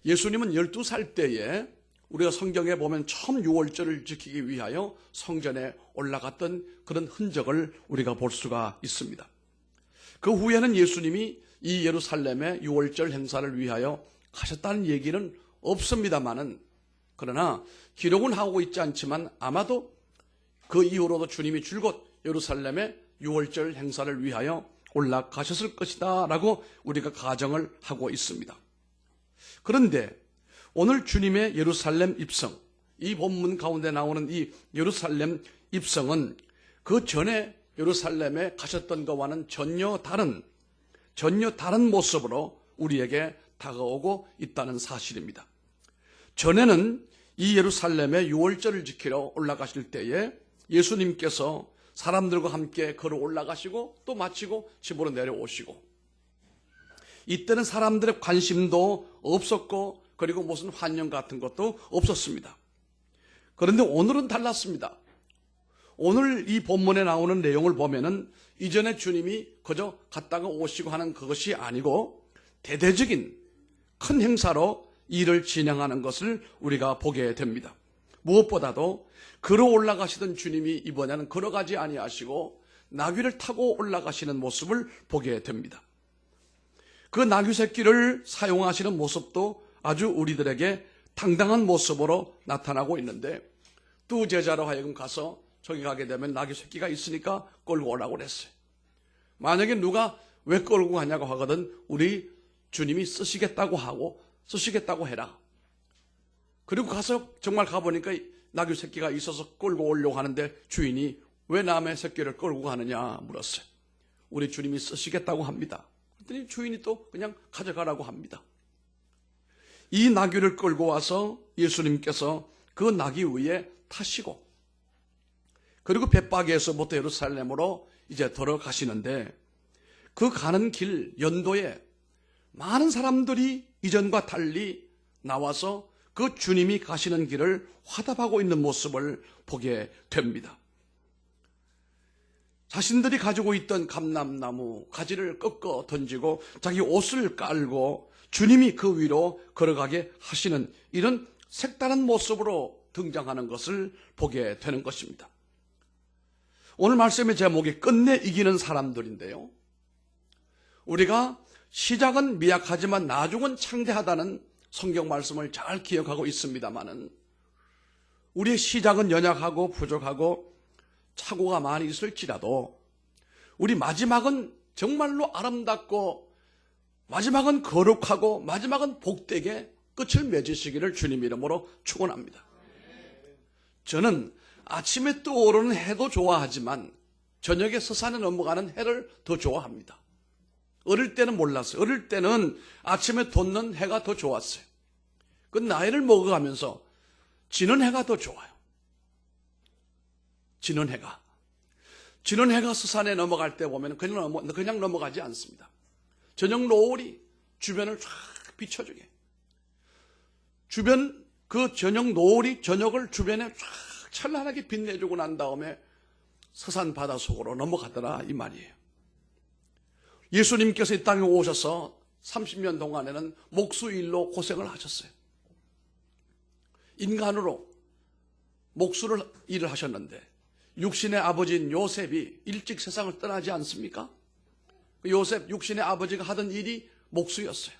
예수님은 12살 때에 우리가 성경에 보면 처음 유월절을 지키기 위하여 성전에 올라갔던 그런 흔적을 우리가 볼 수가 있습니다. 그 후에는 예수님이 이 예루살렘의 유월절 행사를 위하여 가셨다는 얘기는 없습니다만은, 그러나 기록은 하고 있지 않지만 아마도 그 이후로도 주님이 줄곧 예루살렘의 유월절 행사를 위하여 올라가셨을 것이다 라고 우리가 가정을 하고 있습니다. 그런데 오늘 주님의 예루살렘 입성, 이 본문 가운데 나오는 이 예루살렘 입성은 그 전에 예루살렘에 가셨던 것과는 전혀 다른 모습으로 우리에게 다가오고 있다는 사실입니다. 전에는 이 예루살렘에 유월절을 지키러 올라가실 때에 예수님께서 사람들과 함께 걸어 올라가시고 또 마치고 집으로 내려오시고, 이때는 사람들의 관심도 없었고 그리고 무슨 환영 같은 것도 없었습니다. 그런데 오늘은 달랐습니다. 오늘 이 본문에 나오는 내용을 보면은 이전에 주님이 그저 갔다가 오시고 하는 그것이 아니고 대대적인 큰 행사로 일을 진행하는 것을 우리가 보게 됩니다. 무엇보다도 걸어 올라가시던 주님이 이번에는 걸어가지 아니하시고 나귀를 타고 올라가시는 모습을 보게 됩니다. 그 나귀 새끼를 사용하시는 모습도 아주 우리들에게 당당한 모습으로 나타나고 있는데, 두 제자로 하여금 가서 저기 가게 되면 나귀 새끼가 있으니까 끌고 오라고 그랬어요. 만약에 누가 왜 끌고 가냐고 하거든 우리 주님이 쓰시겠다고 해라. 그리고 가서 정말 가보니까 나귀 새끼가 있어서 끌고 오려고 하는데 주인이 왜 남의 새끼를 끌고 가느냐 물었어요. 우리 주님이 쓰시겠다고 합니다. 그랬더니 주인이 또 그냥 가져가라고 합니다. 이 나귀를 끌고 와서 예수님께서 그 나귀 위에 타시고, 그리고 벳바게에서부터 예루살렘으로 이제 들어가시는데, 그 가는 길 연도에 많은 사람들이 이전과 달리 나와서 그 주님이 가시는 길을 화답하고 있는 모습을 보게 됩니다. 자신들이 가지고 있던 감람나무 가지를 꺾어 던지고 자기 옷을 깔고 주님이 그 위로 걸어가게 하시는 이런 색다른 모습으로 등장하는 것을 보게 되는 것입니다. 오늘 말씀의 제목이 끝내 이기는 사람들인데요, 우리가 시작은 미약하지만 나중은 창대하다는 성경 말씀을 잘 기억하고 있습니다마는, 우리의 시작은 연약하고 부족하고 착오가 많이 있을지라도 우리 마지막은 정말로 아름답고 마지막은 거룩하고 마지막은 복되게 끝을 맺으시기를 주님 이름으로 축원합니다. 저는 아침에 떠오르는 해도 좋아하지만 저녁에 서산에 넘어가는 해를 더 좋아합니다. 어릴 때는 몰랐어요. 어릴 때는 아침에 돋는 해가 더 좋았어요. 그 나이를 먹어가면서 지는 해가 더 좋아요. 지는 해가 서산에 넘어갈 때 보면 그냥 넘어가지 않습니다. 저녁 노을이 주변을 쫙 비춰주게, 주변 그 저녁 노을이 저녁을 주변에 쫙 찬란하게 빛내주고 난 다음에 서산 바다 속으로 넘어가더라 이 말이에요. 예수님께서 이 땅에 오셔서 30년 동안에는 목수일로 고생을 하셨어요. 인간으로 목수를 일을 하셨는데 육신의 아버지인 요셉이 일찍 세상을 떠나지 않습니까? 요셉 육신의 아버지가 하던 일이 목수였어요.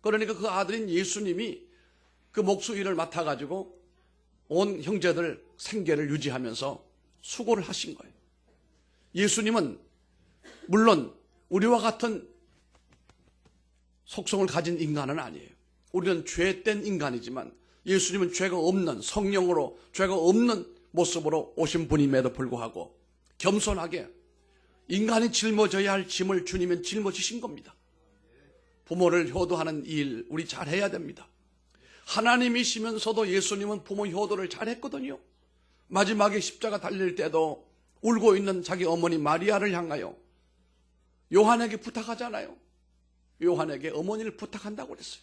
그러니까 그 아들인 예수님이 그 목수 일을 맡아가지고 온 형제들 생계를 유지하면서 수고를 하신 거예요. 예수님은 물론 우리와 같은 속성을 가진 인간은 아니에요. 우리는 죄된 인간이지만 예수님은 죄가 없는, 성령으로 죄가 없는 모습으로 오신 분임에도 불구하고 겸손하게 인간이 짊어져야 할 짐을 주님은 짊어지신 겁니다. 부모를 효도하는 일 우리 잘해야 됩니다. 하나님이시면서도 예수님은 부모 효도를 잘했거든요. 마지막에 십자가 달릴 때도 울고 있는 자기 어머니 마리아를 향하여 요한에게 부탁하잖아요. 요한에게 어머니를 부탁한다고 그랬어요.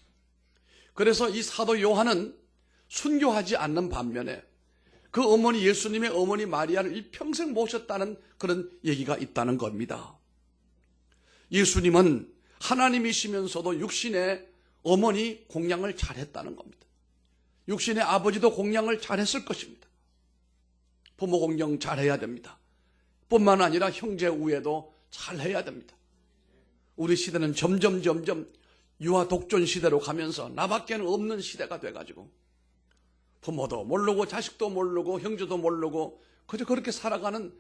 그래서 이 사도 요한은 순교하지 않는 반면에 그 어머니 예수님의 어머니 마리아를 일평생 모셨다는 그런 얘기가 있다는 겁니다. 예수님은 하나님이시면서도 육신의 어머니 공양을 잘했다는 겁니다. 육신의 아버지도 공양을 잘했을 것입니다. 부모 공양 잘해야 됩니다. 뿐만 아니라 형제 우애도 잘해야 됩니다. 우리 시대는 점점 유아 독존 시대로 가면서 나밖에는 없는 시대가 돼가지고 부모도 모르고 자식도 모르고 형제도 모르고 그저 그렇게 살아가는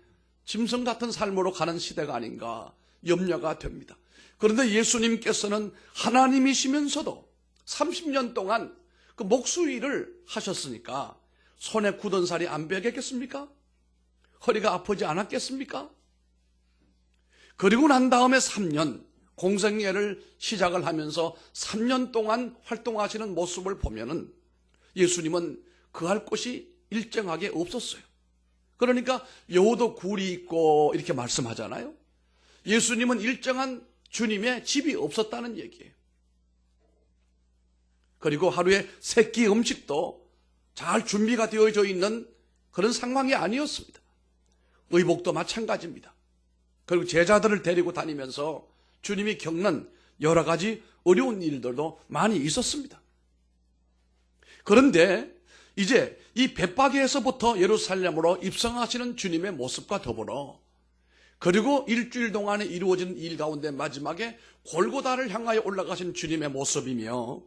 짐승 같은 삶으로 가는 시대가 아닌가 염려가 됩니다. 그런데 예수님께서는 하나님이시면서도 30년 동안 그 목수일을 하셨으니까 손에 굳은 살이 안 베겠습니까? 허리가 아프지 않았겠습니까? 그리고 난 다음에 3년 공생애를 시작을 하면서 3년 동안 활동하시는 모습을 보면은 예수님은 그할 곳이 일정하게 없었어요. 그러니까 여우도 굴이 있고 이렇게 말씀하잖아요. 예수님은 일정한 주님의 집이 없었다는 얘기예요. 그리고 하루에 세 끼 음식도 잘 준비가 되어져 있는 그런 상황이 아니었습니다. 의복도 마찬가지입니다. 그리고 제자들을 데리고 다니면서 주님이 겪는 여러 가지 어려운 일들도 많이 있었습니다. 그런데 이제 이 벳바게에서부터 예루살렘으로 입성하시는 주님의 모습과 더불어 그리고 일주일 동안에 이루어진 일 가운데 마지막에 골고다를 향하여 올라가신 주님의 모습이며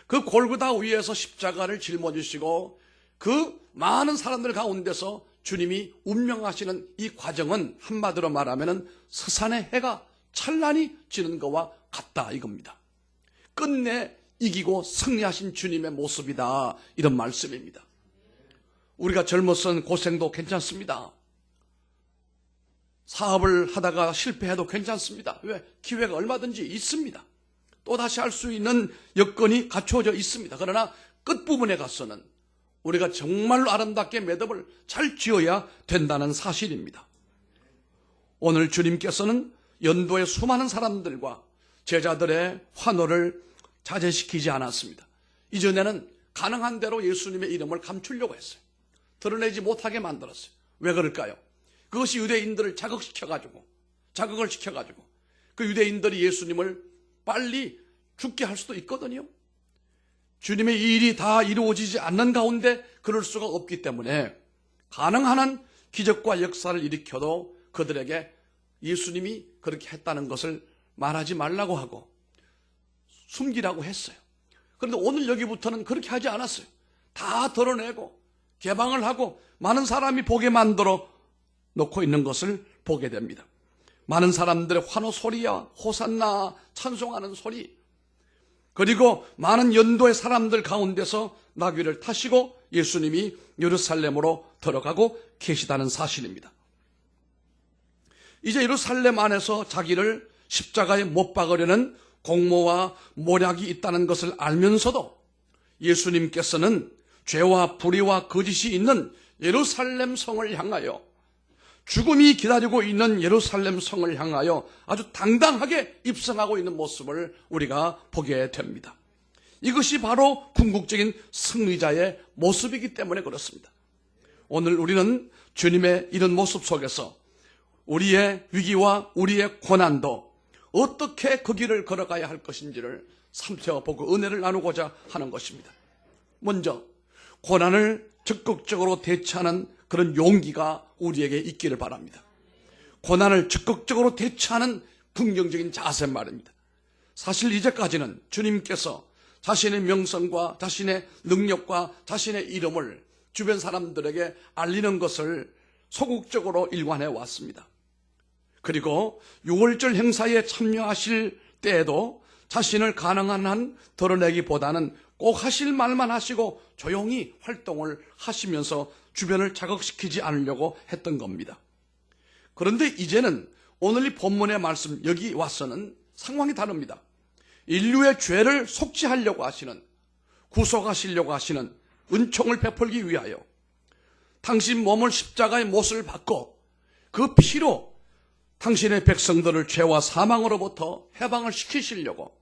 그 골고다 위에서 십자가를 짊어지시고 그 많은 사람들 가운데서 주님이 운명하시는 이 과정은 한마디로 말하면 서산의 해가 찬란히 지는 것과 같다 이겁니다. 끝내 이기고 승리하신 주님의 모습이다 이런 말씀입니다. 우리가 젊었은 고생도 괜찮습니다. 사업을 하다가 실패해도 괜찮습니다. 왜? 기회가 얼마든지 있습니다. 또다시 할 수 있는 여건이 갖춰져 있습니다. 그러나 끝부분에 가서는 우리가 정말로 아름답게 매듭을 잘 지어야 된다는 사실입니다. 오늘 주님께서는 연도의 수많은 사람들과 제자들의 환호를 자제시키지 않았습니다. 이전에는 가능한 대로 예수님의 이름을 감추려고 했어요. 드러내지 못하게 만들었어요. 왜 그럴까요? 그것이 유대인들을 자극을 시켜가지고 그 유대인들이 예수님을 빨리 죽게 할 수도 있거든요. 주님의 이 일이 다 이루어지지 않는 가운데 그럴 수가 없기 때문에 가능한 한 기적과 역사를 일으켜도 그들에게 예수님이 그렇게 했다는 것을 말하지 말라고 하고 숨기라고 했어요. 그런데 오늘 여기부터는 그렇게 하지 않았어요. 다 드러내고 개방을 하고 많은 사람이 보게 만들어 놓고 있는 것을 보게 됩니다. 많은 사람들의 환호 소리야 호산나 찬송하는 소리, 그리고 많은 연도의 사람들 가운데서 나귀를 타시고 예수님이 예루살렘으로 들어가고 계시다는 사실입니다. 이제 예루살렘 안에서 자기를 십자가에 못 박으려는 공모와 모략이 있다는 것을 알면서도 예수님께서는 죄와 불의와 거짓이 있는 예루살렘 성을 향하여, 죽음이 기다리고 있는 예루살렘 성을 향하여 아주 당당하게 입성하고 있는 모습을 우리가 보게 됩니다. 이것이 바로 궁극적인 승리자의 모습이기 때문에 그렇습니다. 오늘 우리는 주님의 이런 모습 속에서 우리의 위기와 우리의 고난도 어떻게 그 길을 걸어가야 할 것인지를 살펴보고 은혜를 나누고자 하는 것입니다. 먼저 고난을 적극적으로 대처하는 그런 용기가 우리에게 있기를 바랍니다. 고난을 적극적으로 대처하는 긍정적인 자세 말입니다. 사실 이제까지는 주님께서 자신의 명성과 자신의 능력과 자신의 이름을 주변 사람들에게 알리는 것을 소극적으로 일관해 왔습니다. 그리고 6월절 행사에 참여하실 때에도 자신을 가능한 한 드러내기보다는 꼭 하실 말만 하시고 조용히 활동을 하시면서 주변을 자극시키지 않으려고 했던 겁니다. 그런데 이제는 오늘 이 본문의 말씀 여기 와서는 상황이 다릅니다. 인류의 죄를 속죄하려고 하시는, 구속하시려고 하시는 은총을 베풀기 위하여 당신 몸을 십자가의 못을 받고 그 피로 당신의 백성들을 죄와 사망으로부터 해방을 시키시려고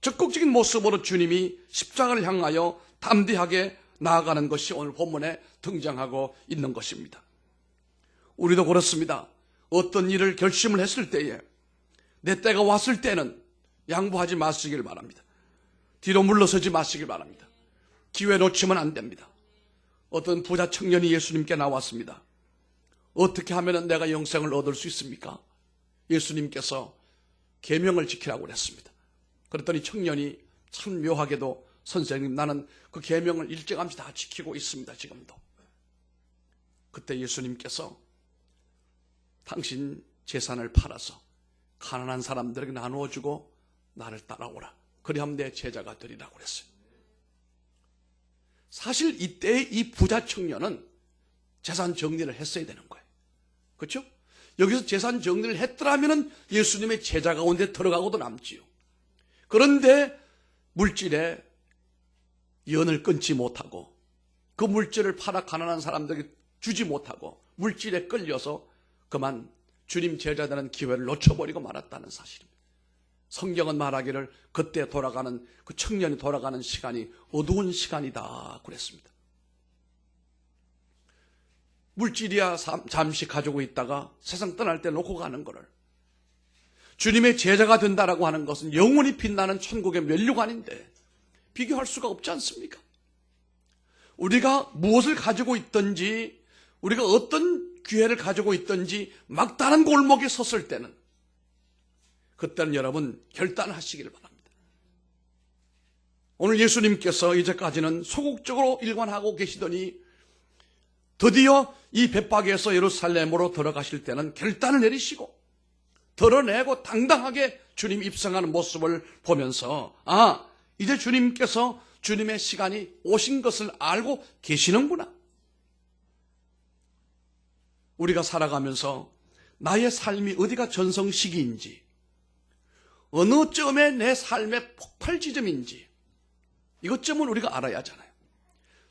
적극적인 모습으로 주님이 십자가를 향하여 담대하게 나아가는 것이 오늘 본문에 등장하고 있는 것입니다. 우리도 그렇습니다. 어떤 일을 결심을 했을 때에 내 때가 왔을 때는 양보하지 마시길 바랍니다. 뒤로 물러서지 마시길 바랍니다. 기회 놓치면 안 됩니다. 어떤 부자 청년이 예수님께 나왔습니다. 어떻게 하면 내가 영생을 얻을 수 있습니까? 예수님께서 계명을 지키라고 그랬습니다. 그랬더니 청년이 참 묘하게도 선생님, 나는 그 계명을 일찌감치 다 지키고 있습니다. 지금도. 그때 예수님께서 당신 재산을 팔아서 가난한 사람들에게 나누어주고 나를 따라오라. 그리하면 내 제자가 되리라고 그랬어요. 사실 이때 이 부자 청년은 재산 정리를 했어야 되는 거예요. 그렇죠? 여기서 재산 정리를 했더라면 예수님의 제자 가운데 들어가고도 남지요. 그런데 물질에 연을 끊지 못하고 그 물질을 팔아 가난한 사람들에게 주지 못하고 물질에 끌려서 그만 주님 제자 되는 기회를 놓쳐버리고 말았다는 사실입니다. 성경은 말하기를 그때 돌아가는 그 청년이 돌아가는 시간이 어두운 시간이다 그랬습니다. 물질이야 잠시 가지고 있다가 세상 떠날 때 놓고 가는 거를 주님의 제자가 된다라고 하는 것은 영원히 빛나는 천국의 면류관인데 비교할 수가 없지 않습니까? 우리가 무엇을 가지고 있든지 우리가 어떤 기회를 가지고 있든지 막다른 골목에 섰을 때는 그때는 여러분 결단하시기를 바랍니다. 오늘 예수님께서 이제까지는 소극적으로 일관하고 계시더니 드디어 이 벳박에서 예루살렘으로 들어가실 때는 결단을 내리시고 드러내고 당당하게 주님 입성하는 모습을 보면서 이제 주님께서 주님의 시간이 오신 것을 알고 계시는구나. 우리가 살아가면서 나의 삶이 어디가 전성시기인지 어느 점에 내 삶의 폭발 지점인지 이것점은 우리가 알아야 하잖아요.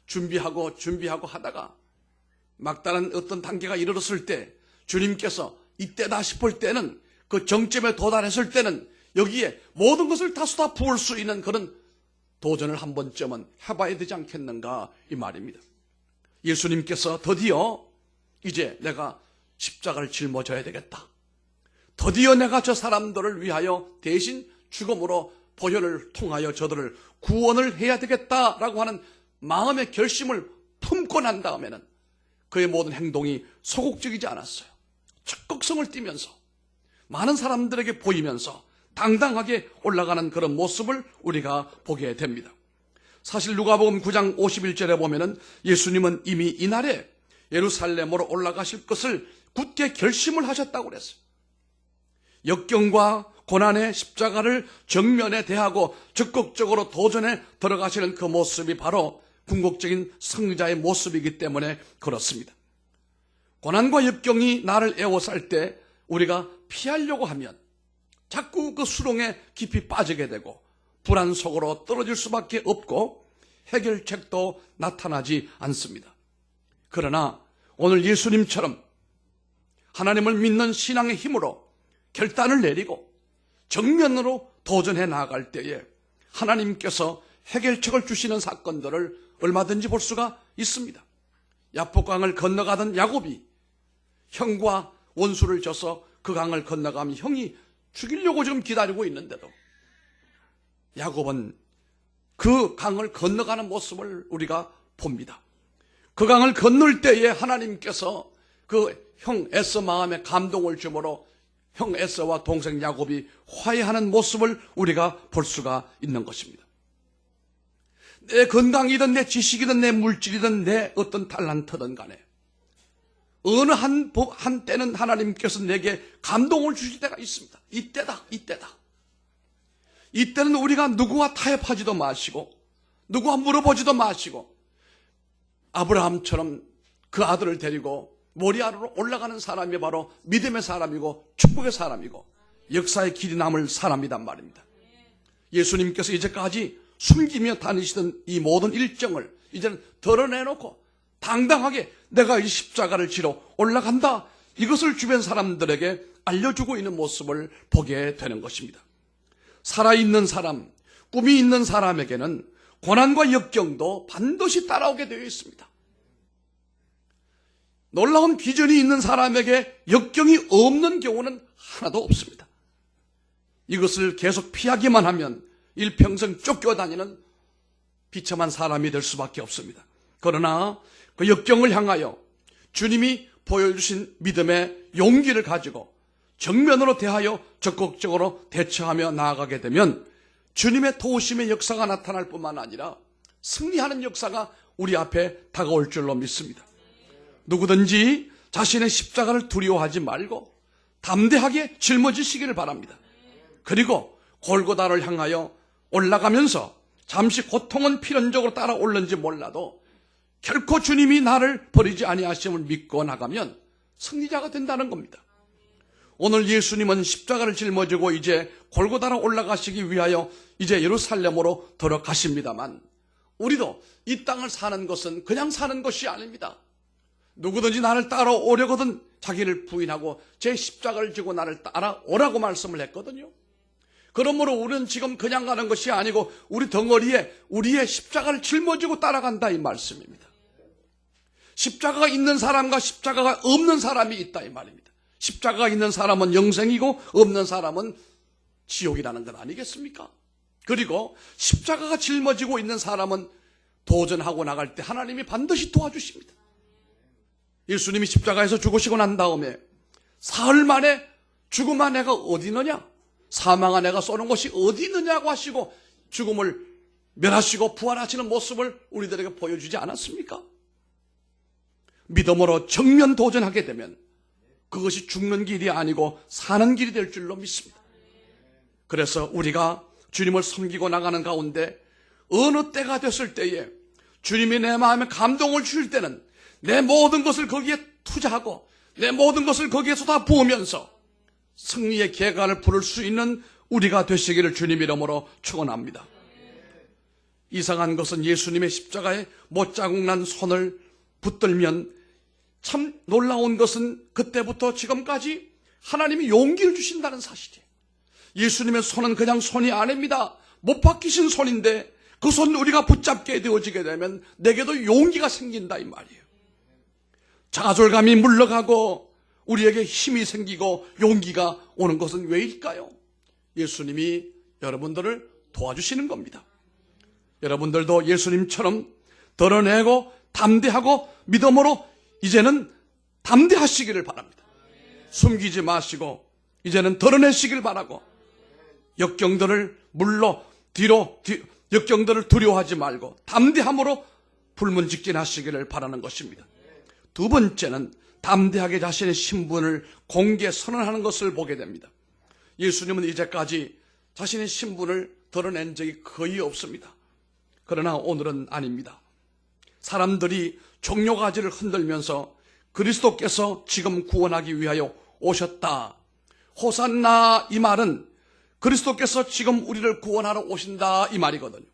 준비하고 하다가 막다른 어떤 단계가 이르렀을 때 주님께서 이때다 싶을 때는 그 정점에 도달했을 때는 여기에 모든 것을 다 쏟아 부을 수 있는 그런 도전을 한 번쯤은 해봐야 되지 않겠는가 이 말입니다. 예수님께서 드디어 이제 내가 십자가를 짊어져야 되겠다. 드디어 내가 저 사람들을 위하여 대신 죽음으로 보혈을 통하여 저들을 구원을 해야 되겠다라고 하는 마음의 결심을 품고 난 다음에는 그의 모든 행동이 소극적이지 않았어요. 적극성을 띠면서 많은 사람들에게 보이면서 당당하게 올라가는 그런 모습을 우리가 보게 됩니다. 사실 누가복음 9장 51절에 보면은 예수님은 이미 이날에 예루살렘으로 올라가실 것을 굳게 결심을 하셨다고 그랬어요. 역경과 고난의 십자가를 정면에 대하고 적극적으로 도전에 들어가시는 그 모습이 바로 궁극적인 승리자의 모습이기 때문에 그렇습니다. 고난과 역경이 나를 에워쌀 때 우리가 피하려고 하면 자꾸 그 수렁에 깊이 빠지게 되고 불안 속으로 떨어질 수밖에 없고 해결책도 나타나지 않습니다. 그러나 오늘 예수님처럼 하나님을 믿는 신앙의 힘으로 결단을 내리고 정면으로 도전해 나아갈 때에 하나님께서 해결책을 주시는 사건들을 얼마든지 볼 수가 있습니다. 야복강을 건너가던 야곱이 형과 원수를 져서 그 강을 건너가면 형이 죽이려고 지금 기다리고 있는데도 야곱은 그 강을 건너가는 모습을 우리가 봅니다. 그 강을 건널 때에 하나님께서 그 형 에서 마음에 감동을 주므로 형 에서와 동생 야곱이 화해하는 모습을 우리가 볼 수가 있는 것입니다. 내 건강이든 내 지식이든 내 물질이든 내 어떤 탤런트든 간에 어느 한 때는 하나님께서 내게 감동을 주실 때가 있습니다. 이때다. 이때는 우리가 누구와 타협하지도 마시고 누구와 물어보지도 마시고 아브라함처럼 그 아들을 데리고 모리아로 올라가는 사람이 바로 믿음의 사람이고 축복의 사람이고 역사의 길이 남을 사람이란 말입니다. 예수님께서 이제까지 숨기며 다니시던 이 모든 일정을 이제는 드러내놓고 당당하게 내가 이 십자가를 지러 올라간다. 이것을 주변 사람들에게 알려주고 있는 모습을 보게 되는 것입니다. 살아있는 사람, 꿈이 있는 사람에게는 고난과 역경도 반드시 따라오게 되어 있습니다. 놀라운 비전이 있는 사람에게 역경이 없는 경우는 하나도 없습니다. 이것을 계속 피하기만 하면 일평생 쫓겨다니는 비참한 사람이 될 수밖에 없습니다. 그러나 그 역경을 향하여 주님이 보여주신 믿음의 용기를 가지고 정면으로 대하여 적극적으로 대처하며 나아가게 되면 주님의 도우심의 역사가 나타날 뿐만 아니라 승리하는 역사가 우리 앞에 다가올 줄로 믿습니다. 누구든지 자신의 십자가를 두려워하지 말고 담대하게 짊어지시기를 바랍니다. 그리고 골고다를 향하여 올라가면서 잠시 고통은 필연적으로 따라올는지 몰라도 결코 주님이 나를 버리지 아니하심을 믿고 나가면 승리자가 된다는 겁니다. 오늘 예수님은 십자가를 짊어지고 이제 골고다로 올라가시기 위하여 이제 예루살렘으로 들어가십니다만 우리도 이 땅을 사는 것은 그냥 사는 것이 아닙니다. 누구든지 나를 따라오려거든 자기를 부인하고 제 십자가를 지고 나를 따라오라고 말씀을 했거든요. 그러므로 우리는 지금 그냥 가는 것이 아니고 우리 덩어리에 우리의 십자가를 짊어지고 따라간다 이 말씀입니다. 십자가가 있는 사람과 십자가가 없는 사람이 있다 이 말입니다. 십자가가 있는 사람은 영생이고 없는 사람은 지옥이라는 것 아니겠습니까? 그리고 십자가가 짊어지고 있는 사람은 도전하고 나갈 때 하나님이 반드시 도와주십니다. 예수님이 십자가에서 죽으시고 난 다음에 사흘 만에 죽음한 애가 어디 있느냐? 사망한 애가 쏘는 것이 어디 있느냐고 하시고 죽음을 멸하시고 부활하시는 모습을 우리들에게 보여주지 않았습니까? 믿음으로 정면 도전하게 되면 그것이 죽는 길이 아니고 사는 길이 될 줄로 믿습니다. 그래서 우리가 주님을 섬기고 나가는 가운데 어느 때가 됐을 때에 주님이 내 마음에 감동을 주실 때는 내 모든 것을 거기에 투자하고 내 모든 것을 거기에 쏟아 부으면서 승리의 계간을 부를 수 있는 우리가 되시기를 주님 이름으로 축원합니다. 이상한 것은 예수님의 십자가에 못자국 난 손을 붙들면 참 놀라운 것은 그때부터 지금까지 하나님이 용기를 주신다는 사실이에요. 예수님의 손은 그냥 손이 아닙니다. 못 박히신 손인데 그 손 우리가 붙잡게 되어지게 되면 내게도 용기가 생긴다 이 말이에요. 좌절감이 물러가고 우리에게 힘이 생기고 용기가 오는 것은 왜일까요? 예수님이 여러분들을 도와주시는 겁니다. 여러분들도 예수님처럼 드러내고 담대하고 믿음으로 이제는 담대하시기를 바랍니다. 숨기지 마시고 이제는 드러내시길 바라고 역경들을 역경들을 두려워하지 말고 담대함으로 불문직진하시기를 바라는 것입니다. 두 번째는 담대하게 자신의 신분을 공개 선언하는 것을 보게 됩니다. 예수님은 이제까지 자신의 신분을 드러낸 적이 거의 없습니다. 그러나 오늘은 아닙니다. 사람들이 종려가지를 흔들면서 그리스도께서 지금 구원하기 위하여 오셨다. 호산나 이 말은 그리스도께서 지금 우리를 구원하러 오신다 이 말이거든요.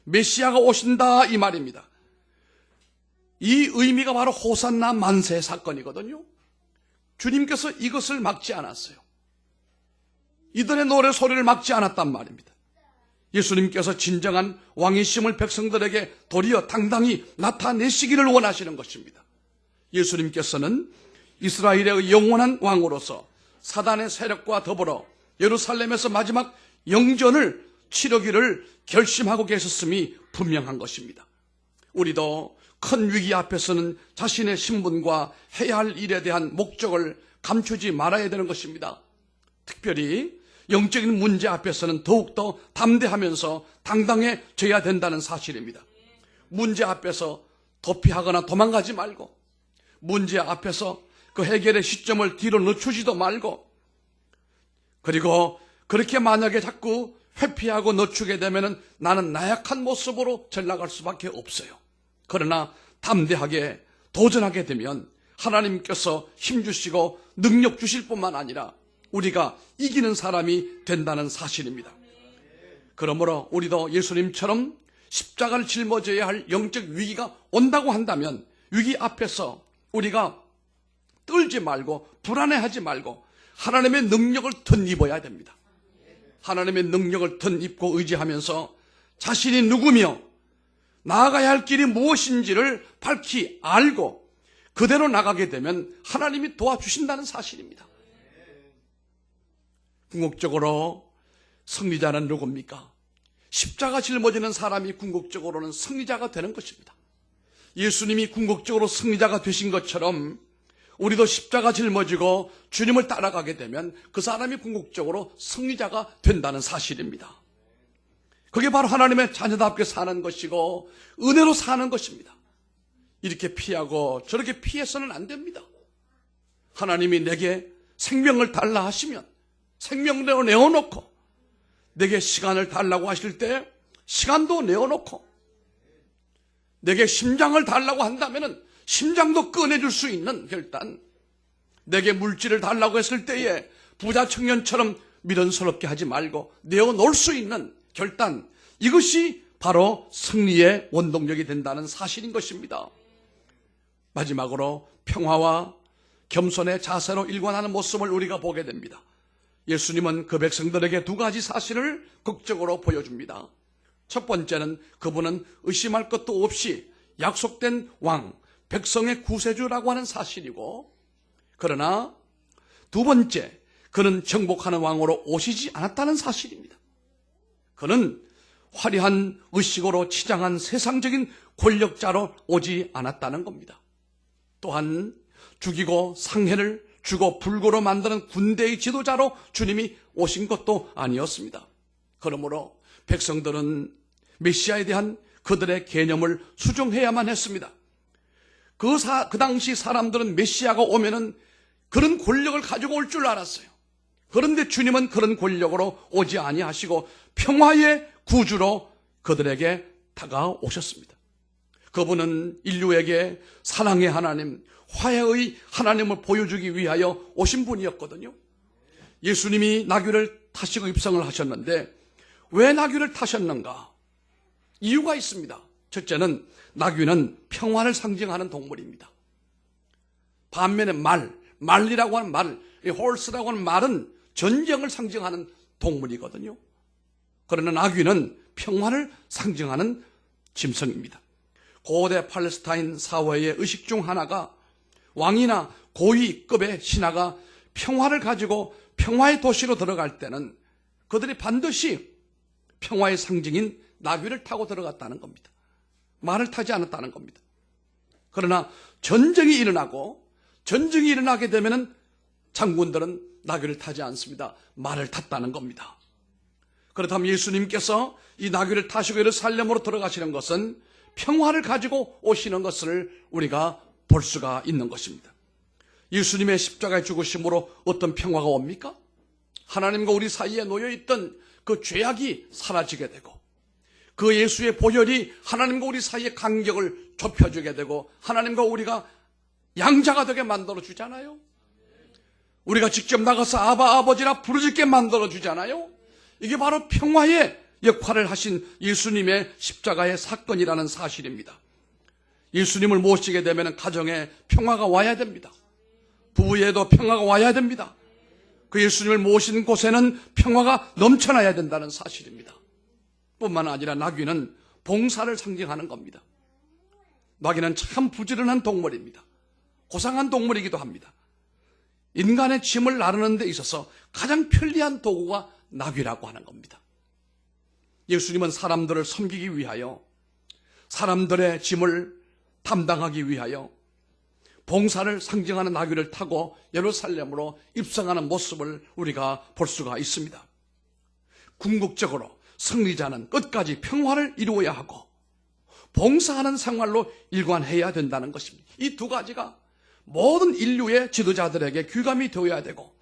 메시아가 오신다 이 말입니다. 이 의미가 바로 호산나 만세 사건이거든요. 주님께서 이것을 막지 않았어요. 이들의 노래 소리를 막지 않았단 말입니다. 예수님께서 진정한 왕이심을 백성들에게 도리어 당당히 나타내시기를 원하시는 것입니다. 예수님께서는 이스라엘의 영원한 왕으로서 사단의 세력과 더불어 예루살렘에서 마지막 영전을 치르기를 결심하고 계셨음이 분명한 것입니다. 우리도 큰 위기 앞에서는 자신의 신분과 해야 할 일에 대한 목적을 감추지 말아야 되는 것입니다. 특별히 영적인 문제 앞에서는 더욱더 담대하면서 당당해져야 된다는 사실입니다. 문제 앞에서 도피하거나 도망가지 말고 문제 앞에서 그 해결의 시점을 뒤로 늦추지도 말고 그리고 그렇게 만약에 자꾸 회피하고 늦추게 되면 나는 나약한 모습으로 전락할 수밖에 없어요. 그러나 담대하게 도전하게 되면 하나님께서 힘주시고 능력 주실 뿐만 아니라 우리가 이기는 사람이 된다는 사실입니다. 그러므로 우리도 예수님처럼 십자가를 짊어져야 할 영적 위기가 온다고 한다면 위기 앞에서 우리가 떨지 말고 불안해하지 말고 하나님의 능력을 덧입어야 됩니다. 하나님의 능력을 덧입고 의지하면서 자신이 누구며 나아가야 할 길이 무엇인지를 밝히 알고 그대로 나가게 되면 하나님이 도와주신다는 사실입니다. 궁극적으로 승리자는 누굽니까? 십자가 짊어지는 사람이 궁극적으로는 승리자가 되는 것입니다. 예수님이 궁극적으로 승리자가 되신 것처럼 우리도 십자가 짊어지고 주님을 따라가게 되면 그 사람이 궁극적으로 승리자가 된다는 사실입니다. 그게 바로 하나님의 자녀답게 사는 것이고 은혜로 사는 것입니다. 이렇게 피하고 저렇게 피해서는 안 됩니다. 하나님이 내게 생명을 달라 하시면 생명을 내어놓고, 내게 시간을 달라고 하실 때 시간도 내어놓고, 내게 심장을 달라고 한다면 심장도 꺼내줄 수 있는 결단, 내게 물질을 달라고 했을 때에 부자 청년처럼 미련스럽게 하지 말고 내어놓을 수 있는 결단, 이것이 바로 승리의 원동력이 된다는 사실인 것입니다. 마지막으로 평화와 겸손의 자세로 일관하는 모습을 우리가 보게 됩니다. 예수님은 그 백성들에게 두 가지 사실을 극적으로 보여줍니다. 첫 번째는 그분은 의심할 것도 없이 약속된 왕, 백성의 구세주라고 하는 사실이고, 그러나 두 번째, 그는 정복하는 왕으로 오시지 않았다는 사실입니다. 그는 화려한 의식으로 치장한 세상적인 권력자로 오지 않았다는 겁니다. 또한 죽이고 상해를 주고 불고로 만드는 군대의 지도자로 주님이 오신 것도 아니었습니다. 그러므로 백성들은 메시아에 대한 그들의 개념을 수정해야만 했습니다. 그 당시 사람들은 메시아가 오면은 그런 권력을 가지고 올 줄 알았어요. 그런데 주님은 그런 권력으로 오지 아니하시고 평화의 구주로 그들에게 다가오셨습니다. 그분은 인류에게 사랑의 하나님, 화해의 하나님을 보여주기 위하여 오신 분이었거든요. 예수님이 나귀를 타시고 입성을 하셨는데 왜 나귀를 타셨는가? 이유가 있습니다. 첫째는 나귀는 평화를 상징하는 동물입니다. 반면에 말이라고 하는 말, horse라고 하는 말은 전쟁을 상징하는 동물이거든요. 그러나 나귀는 평화를 상징하는 짐승입니다. 고대 팔레스타인 사회의 의식 중 하나가 왕이나 고위급의 신하가 평화를 가지고 평화의 도시로 들어갈 때는 그들이 반드시 평화의 상징인 나귀를 타고 들어갔다는 겁니다. 말을 타지 않았다는 겁니다. 그러나 전쟁이 일어나게 되면 장군들은 나귀를 타지 않습니다. 말을 탔다는 겁니다. 그렇다면 예수님께서 이 나귀를 타시고 예루살렘으로 들어가시는 것은 평화를 가지고 오시는 것을 우리가 볼 수가 있는 것입니다. 예수님의 십자가의 죽으심으로 어떤 평화가 옵니까? 하나님과 우리 사이에 놓여있던 그 죄악이 사라지게 되고, 그 예수의 보혈이 하나님과 우리 사이의 간격을 좁혀주게 되고, 하나님과 우리가 양자가 되게 만들어주잖아요. 우리가 직접 나가서 아바 아버지라 부르짖게 만들어주잖아요. 이게 바로 평화의 역할을 하신 예수님의 십자가의 사건이라는 사실입니다. 예수님을 모시게 되면 가정에 평화가 와야 됩니다. 부부에도 평화가 와야 됩니다. 그 예수님을 모신 곳에는 평화가 넘쳐나야 된다는 사실입니다. 뿐만 아니라 나귀는 봉사를 상징하는 겁니다. 나귀는 참 부지런한 동물입니다. 고상한 동물이기도 합니다. 인간의 짐을 나르는 데 있어서 가장 편리한 도구가 나귀라고 하는 겁니다. 예수님은 사람들을 섬기기 위하여, 사람들의 짐을 담당하기 위하여 봉사를 상징하는 나귀를 타고 예루살렘으로 입성하는 모습을 우리가 볼 수가 있습니다. 궁극적으로 승리자는 끝까지 평화를 이루어야 하고 봉사하는 생활로 일관해야 된다는 것입니다. 이 두 가지가 모든 인류의 지도자들에게 귀감이 되어야 되고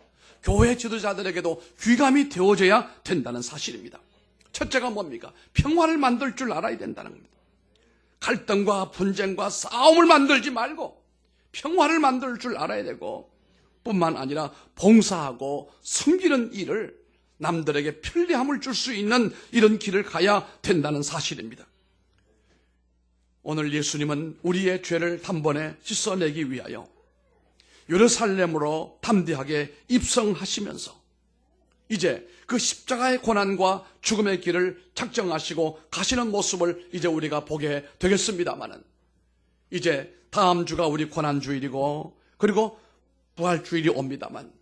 교회 지도자들에게도 귀감이 되어져야 된다는 사실입니다. 첫째가 뭡니까? 평화를 만들 줄 알아야 된다는 겁니다. 갈등과 분쟁과 싸움을 만들지 말고 평화를 만들 줄 알아야 되고, 뿐만 아니라 봉사하고 섬기는 일을, 남들에게 편리함을 줄 수 있는 이런 길을 가야 된다는 사실입니다. 오늘 예수님은 우리의 죄를 단번에 씻어내기 위하여 예루살렘으로 담대하게 입성하시면서 이제 그 십자가의 고난과 죽음의 길을 작정하시고 가시는 모습을 이제 우리가 보게 되겠습니다마는, 이제 다음 주가 우리 고난주일이고 그리고 부활주일이 옵니다만,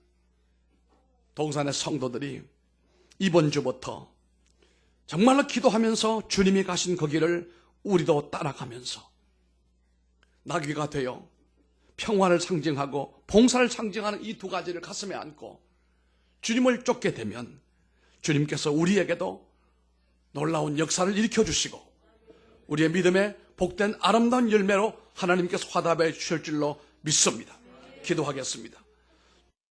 동산의 성도들이 이번 주부터 정말로 기도하면서 주님이 가신 그 길을 우리도 따라가면서 나귀가 되어 평화를 상징하고 봉사를 상징하는 이 두 가지를 가슴에 안고 주님을 쫓게 되면 주님께서 우리에게도 놀라운 역사를 일으켜주시고 우리의 믿음에 복된 아름다운 열매로 하나님께서 화답해 주실 줄로 믿습니다. 기도하겠습니다.